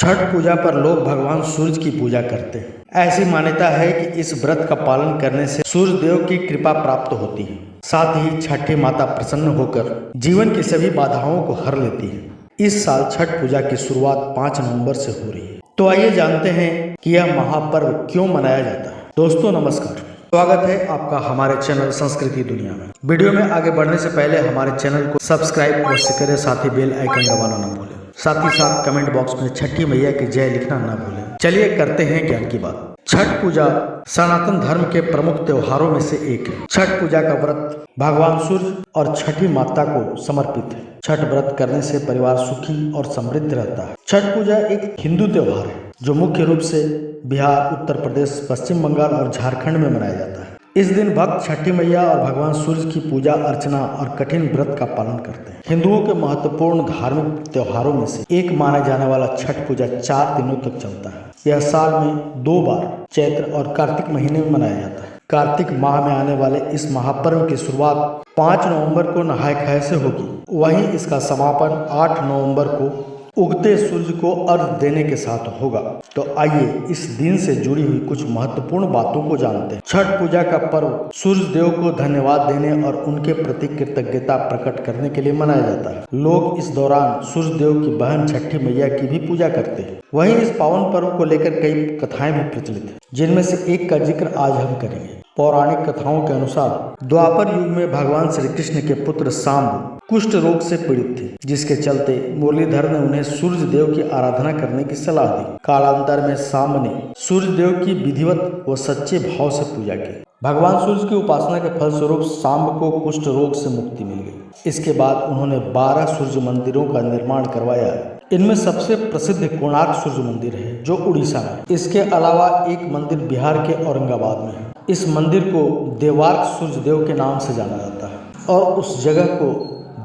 छठ पूजा पर लोग भगवान सूर्य की पूजा करते हैं। ऐसी मान्यता है कि इस व्रत का पालन करने से सूर्य देव की कृपा प्राप्त होती है। साथ ही छठी माता प्रसन्न होकर जीवन की सभी बाधाओं को हर लेती है। इस साल छठ पूजा की शुरुआत 5 नवंबर से हो रही है। तो आइए जानते हैं कि यह महापर्व क्यों मनाया जाता है। दोस्तों नमस्कार, स्वागत है आपका हमारे चैनल संस्कृति दुनिया में। वीडियो में आगे बढ़ने से पहले हमारे चैनल को सब्सक्राइब अवश्य करें, साथ ही बेल आइकन दबाना न भूलें। साथ ही साथ कमेंट बॉक्स में छठी मैया की जय लिखना न भूलें। चलिए करते हैं ज्ञान की बात। छठ पूजा सनातन धर्म के प्रमुख त्योहारों में से एक है। छठ पूजा का व्रत भगवान सूर्य और छठी माता को समर्पित है। छठ व्रत करने से परिवार सुखी और समृद्ध रहता है। छठ पूजा एक हिंदू त्योहार है जो मुख्य रूप से बिहार, उत्तर प्रदेश, पश्चिम बंगाल और झारखंड में मनाया जाता है। इस दिन भक्त छठी मैया और भगवान सूर्य की पूजा अर्चना और कठिन व्रत का पालन करते हैं। हिंदुओं के महत्वपूर्ण धार्मिक त्योहारों में से एक माना जाने वाला छठ पूजा 4 दिनों तक चलता है। यह साल में 2 बार चैत्र और कार्तिक महीने में मनाया जाता है। कार्तिक माह में आने वाले इस महापर्व की शुरुआत 5 नवंबर को नहाय खाय से होगी। वहीं इसका समापन 8 नवंबर को उगते सूर्य को अर्घ देने के साथ होगा। तो आइए इस दिन से जुड़ी हुई कुछ महत्वपूर्ण बातों को जानते हैं। छठ पूजा का पर्व सूर्य देव को धन्यवाद देने और उनके प्रति कृतज्ञता प्रकट करने के लिए मनाया जाता है। लोग इस दौरान सूर्य देव की बहन छठी मैया की भी पूजा करते हैं। वहीं इस पावन पर्व को लेकर कई कथाएं भी प्रचलित हैं, जिनमें से एक का जिक्र आज हम करेंगे। पौराणिक कथाओं के अनुसार द्वापर युग में भगवान श्री कृष्ण के पुत्र सांब कुष्ठ रोग से पीड़ित थे, जिसके चलते मुरलीधर ने उन्हें सूर्य देव की आराधना करने की सलाह दी। कालांतर में सांब ने सूर्य देव की विधिवत व सच्चे भाव से पूजा की। भगवान सूर्य की उपासना के फलस्वरूप सांब को कुष्ठ रोग से मुक्ति मिल गई। इसके बाद उन्होंने 12 सूर्य मंदिरों का निर्माण करवाया। इनमें सबसे प्रसिद्ध कोणार्क सूर्य मंदिर है जो उड़ीसा में। इसके अलावा एक मंदिर बिहार के औरंगाबाद में है। इस मंदिर को देवार्क सूर्य देव के नाम से जाना जाता है और उस जगह को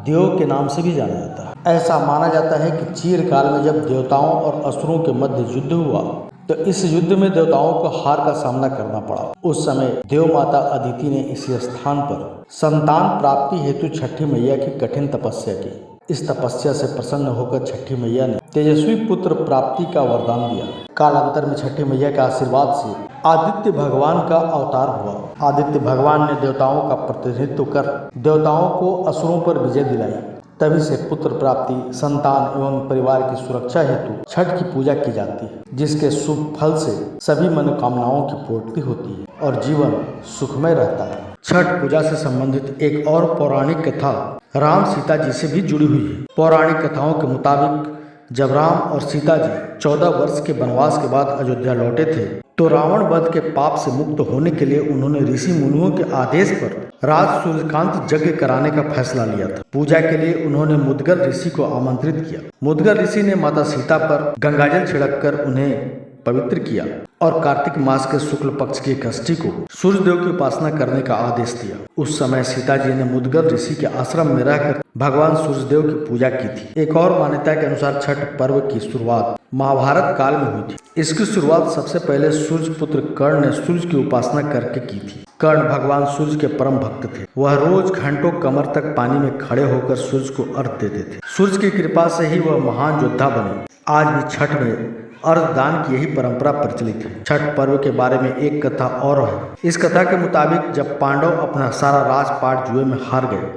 देव के नाम से भी जाना जाता है। ऐसा माना जाता है कि चीरकाल में जब देवताओं और असुरों के मध्य युद्ध हुआ तो इस युद्ध में देवताओं को हार का सामना करना पड़ा। उस समय देव माता अदिति ने इसी स्थान पर संतान प्राप्ति हेतु छठी मैया की कठिन तपस्या की। इस तपस्या से प्रसन्न होकर छठी मैया ने तेजस्वी पुत्र प्राप्ति का वरदान दिया। कालांतर में छठी मैया के आशीर्वाद से आदित्य भगवान का अवतार हुआ। आदित्य भगवान ने देवताओं का प्रतिनिधित्व कर देवताओं को असुरों पर विजय दिलाई। तभी से पुत्र प्राप्ति, संतान एवं परिवार की सुरक्षा हेतु छठ की पूजा की जाती है, जिसके शुभ फल से सभी मनोकामनाओं की पूर्ति होती है और जीवन सुखमय रहता है। छठ पूजा से संबंधित एक और पौराणिक कथा राम सीता जी से भी जुड़ी हुई है। पौराणिक कथाओं के मुताबिक जब राम और सीता जी 14 वर्ष के वनवास के बाद अयोध्या लौटे थे तो रावण वध के पाप से मुक्त होने के लिए उन्होंने ऋषि मुनियों के आदेश पर राज सूर्यकांत यज्ञ कराने का फैसला लिया था। पूजा के लिए उन्होंने मुद्गल ऋषि को आमंत्रित किया। मुद्गल ऋषि ने माता सीता पर गंगाजल छिड़ककर उन्हें पवित्र किया और कार्तिक मास के शुक्ल पक्ष की षष्ठी को सूर्य देव की उपासना करने का आदेश दिया। उस समय सीता जी ने मुद्गल ऋषि के आश्रम में रहकर भगवान सूर्य देव की पूजा की थी। एक और मान्यता के अनुसार छठ पर्व की शुरुआत महाभारत काल में हुई थी। इसकी शुरुआत सबसे पहले सूर्य पुत्र कर्ण ने सूर्य की उपासना करके की थी। कर्ण भगवान सूर्य के परम भक्त थे। वह रोज घंटों कमर तक पानी में खड़े होकर सूर्य को अर्घ देते थे। सूर्य की कृपा से ही वह महान योद्धा बने। आज भी छठ में अर्घ दान की यही परंपरा प्रचलित है। छठ पर्व के बारे में एक कथा और है। इस कथा के मुताबिक जब पांडव अपना सारा राजपाट जुए में हार गए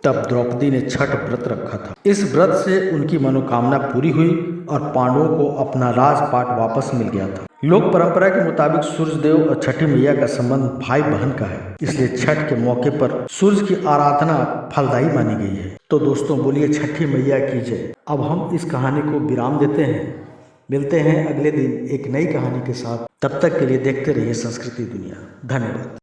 तब द्रौपदी ने छठ व्रत रखा था। इस व्रत से उनकी मनोकामना पूरी हुई और पांडवों को अपना राजपाट वापस मिल गया था। लोक परंपरा के मुताबिक सूर्य देव और छठी मैया का संबंध भाई बहन का है, इसलिए छठ के मौके पर सूर्य की आराधना फलदायी मानी गई है। तो दोस्तों बोलिए छठी मैया की जय। अब हम इस कहानी को विराम देते हैं। मिलते हैं अगले दिन एक नई कहानी के साथ। तब तक के लिए देखते रहिए संस्कृति दुनिया। धन्यवाद।